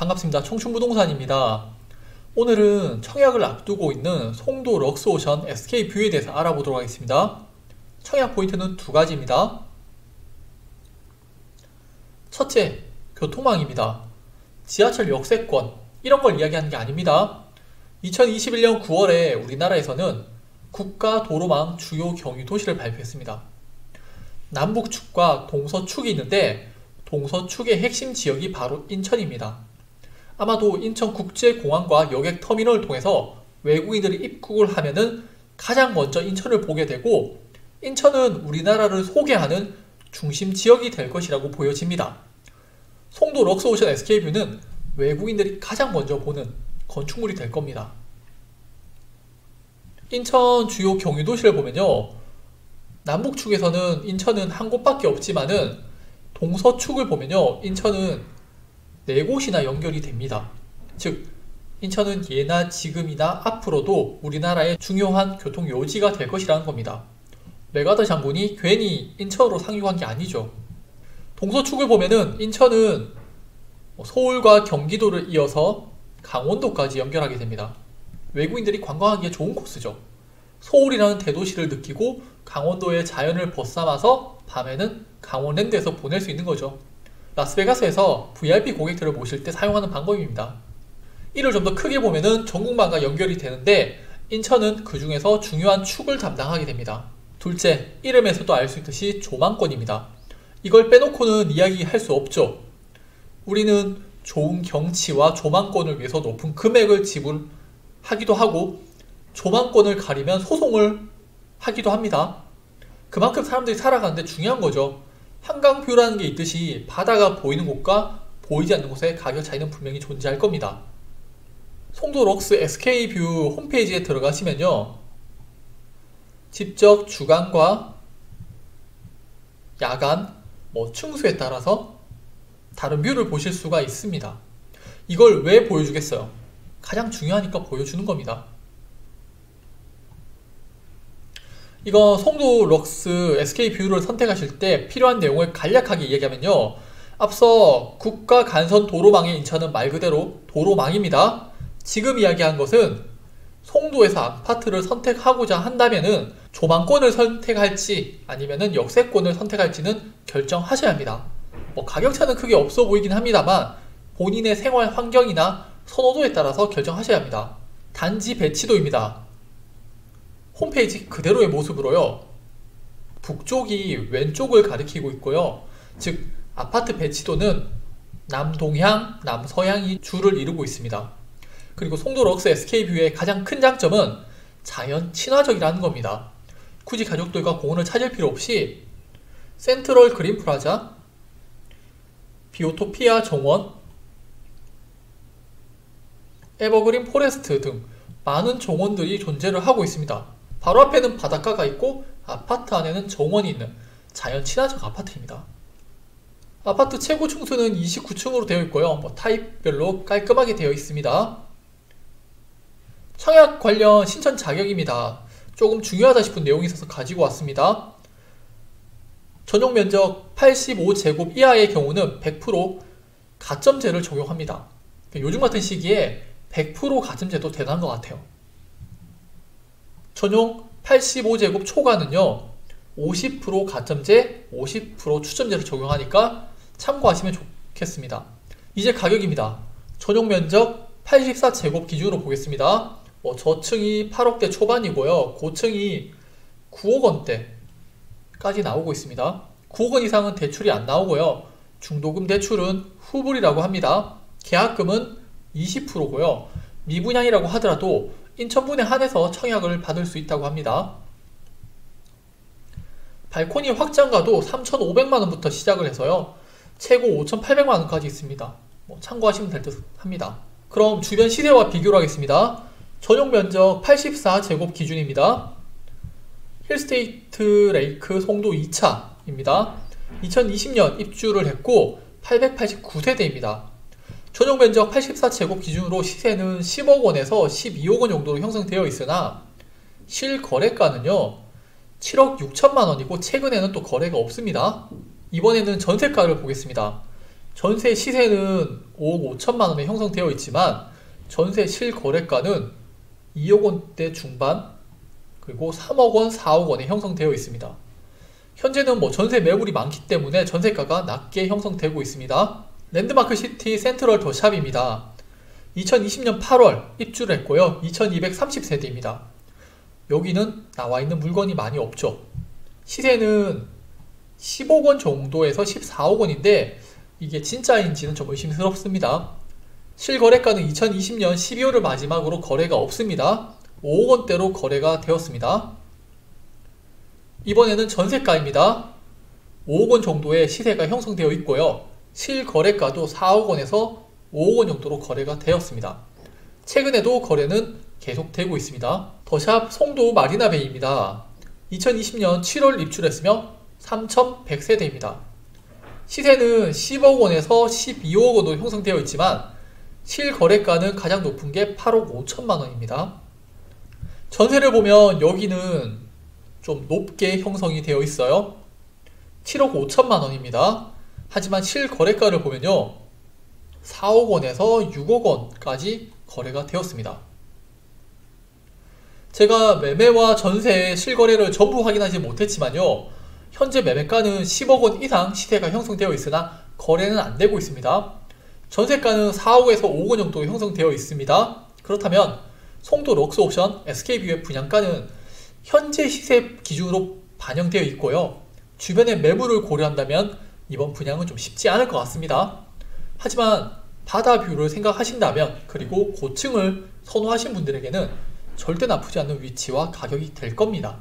반갑습니다. 청춘부동산입니다. 오늘은 청약을 앞두고 있는 송도 럭스오션 SK뷰에 대해서 알아보도록 하겠습니다. 청약 포인트는 두 가지입니다. 첫째, 교통망입니다. 지하철 역세권 이런 걸 이야기하는 게 아닙니다. 2021년 9월에 우리나라에서는 국가도로망 주요 경유 도시를 발표했습니다. 남북축과 동서축이 있는데 동서축의 핵심 지역이 바로 인천입니다. 아마도 인천국제공항과 여객터미널을 통해서 외국인들이 입국을 하면은 가장 먼저 인천을 보게 되고, 인천은 우리나라를 소개하는 중심 지역이 될 것이라고 보여집니다. 송도 럭스오션 SK뷰는 외국인들이 가장 먼저 보는 건축물이 될 겁니다. 인천 주요 경유도시를 보면요, 남북축에서는 인천은 한 곳밖에 없지만은 동서축을 보면요, 인천은 4곳이나 연결이 됩니다. 즉, 인천은 예나 지금이나 앞으로도 우리나라의 중요한 교통 요지가 될 것이라는 겁니다. 메가더 장군이 괜히 인천으로 상륙한 게 아니죠. 동서축을 보면은 인천은 서울과 경기도를 이어서 강원도까지 연결하게 됩니다. 외국인들이 관광하기에 좋은 코스죠. 서울이라는 대도시를 느끼고 강원도의 자연을 벗삼아서 밤에는 강원랜드에서 보낼 수 있는 거죠. 라스베가스에서 VIP 고객들을 모실 때 사용하는 방법입니다. 이를 좀 더 크게 보면은 전국망과 연결이 되는데 인천은 그 중에서 중요한 축을 담당하게 됩니다. 둘째, 이름에서도 알 수 있듯이 조망권입니다. 이걸 빼놓고는 이야기할 수 없죠. 우리는 좋은 경치와 조망권을 위해서 높은 금액을 지불하기도 하고, 조망권을 가리면 소송을 하기도 합니다. 그만큼 사람들이 살아가는데 중요한 거죠. 한강뷰라는 게 있듯이 바다가 보이는 곳과 보이지 않는 곳의 가격 차이는 분명히 존재할 겁니다. 송도 럭스 SK뷰 홈페이지에 들어가시면요, 직접 주간과 야간, 층수에 따라서 다른 뷰를 보실 수가 있습니다. 이걸 왜 보여주겠어요? 가장 중요하니까 보여주는 겁니다. 이거 송도 럭스 SK뷰를 선택하실 때 필요한 내용을 간략하게 이야기하면요, 앞서 국가 간선 도로망의 인천은 말 그대로 도로망입니다. 지금 이야기한 것은 송도에서 아파트를 선택하고자 한다면은 조망권을 선택할지 아니면은 역세권을 선택할지는 결정하셔야 합니다. 가격차는 크게 없어 보이긴 합니다만 본인의 생활 환경이나 선호도에 따라서 결정하셔야 합니다. 단지 배치도입니다. 홈페이지 그대로의 모습으로요, 북쪽이 왼쪽을 가리키고 있고요, 즉 아파트 배치도는 남동향, 남서향이 주를 이루고 있습니다. 그리고 송도 럭스 SK뷰의 가장 큰 장점은 자연 친화적이라는 겁니다. 굳이 가족들과 공원을 찾을 필요 없이 센트럴 그린 프라자, 비오토피아 정원, 에버그린 포레스트 등 많은 정원들이 존재를 하고 있습니다. 바로 앞에는 바닷가가 있고 아파트 안에는 정원이 있는 자연 친화적 아파트입니다. 아파트 최고 층수는 29층으로 되어 있고요, 타입별로 깔끔하게 되어 있습니다. 청약 관련 신청 자격입니다. 조금 중요하다 싶은 내용이 있어서 가지고 왔습니다. 전용 면적 85제곱 이하의 경우는 100% 가점제를 적용합니다. 요즘 같은 시기에 100% 가점제도 대단한 것 같아요. 전용 85제곱 초과는요, 50% 가점제, 50% 추첨제를 적용하니까 참고하시면 좋겠습니다. 이제 가격입니다. 전용 면적 84제곱 기준으로 보겠습니다. 저층이 8억대 초반이고요, 고층이 9억 원대까지 나오고 있습니다. 9억 원 이상은 대출이 안 나오고요, 중도금 대출은 후불이라고 합니다. 계약금은 20%고요 미분양이라고 하더라도 인천분에 한해서 청약을 받을 수 있다고 합니다. 발코니 확장가도 3,500만원부터 시작을 해서요, 최고 5,800만원까지 있습니다. 참고하시면 될 듯 합니다. 그럼 주변 시세와 비교를 하겠습니다. 전용 면적 84제곱 기준입니다. 힐스테이트 레이크 송도 2차입니다. 2020년 입주를 했고 889세대입니다. 전용 면적 84제곱 기준으로 시세는 10억 원에서 12억 원 정도로 형성되어 있으나 실거래가는요 7억 6천만 원이고 최근에는 또 거래가 없습니다. 이번에는 전세가를 보겠습니다. 전세 시세는 5억 5천만 원에 형성되어 있지만 전세 실거래가는 2억 원대 중반 그리고 3억 원, 4억 원에 형성되어 있습니다. 현재는 전세 매물이 많기 때문에 전세가가 낮게 형성되고 있습니다. 랜드마크 시티 센트럴 더샵입니다. 2020년 8월 입주를 했고요. 2230세대입니다. 여기는 나와 있는 물건이 많이 없죠. 시세는 10억 원 정도에서 14억 원인데 이게 진짜인지는 좀 의심스럽습니다. 실거래가는 2020년 12월을 마지막으로 거래가 없습니다. 5억 원대로 거래가 되었습니다. 이번에는 전세가입니다. 5억 원 정도의 시세가 형성되어 있고요. 실거래가도 4억 원에서 5억 원 정도로 거래가 되었습니다. 최근에도 거래는 계속되고 있습니다. 더샵 송도 마리나베이입니다. 2020년 7월 입주했으며 3100세대입니다. 시세는 10억 원에서 12억 원으로 형성되어 있지만 실거래가는 가장 높은 게 8억 5천만 원입니다. 전세를 보면 여기는 좀 높게 형성이 되어 있어요. 7억 5천만 원입니다. 하지만 실거래가를 보면요 4억 원에서 6억 원까지 거래가 되었습니다. 제가 매매와 전세의 실거래를 전부 확인하지 못했지만요 현재 매매가는 10억 원 이상 시세가 형성되어 있으나 거래는 안 되고 있습니다. 전세가는 4억에서 5억 원 정도 형성되어 있습니다. 그렇다면 송도 럭스옵션 SK뷰의 분양가는 현재 시세 기준으로 반영되어 있고요. 주변의 매물을 고려한다면 이번 분양은 좀 쉽지 않을 것 같습니다. 하지만 바다뷰를 생각하신다면 그리고 고층을 선호하신 분들에게는 절대 나쁘지 않은 위치와 가격이 될 겁니다.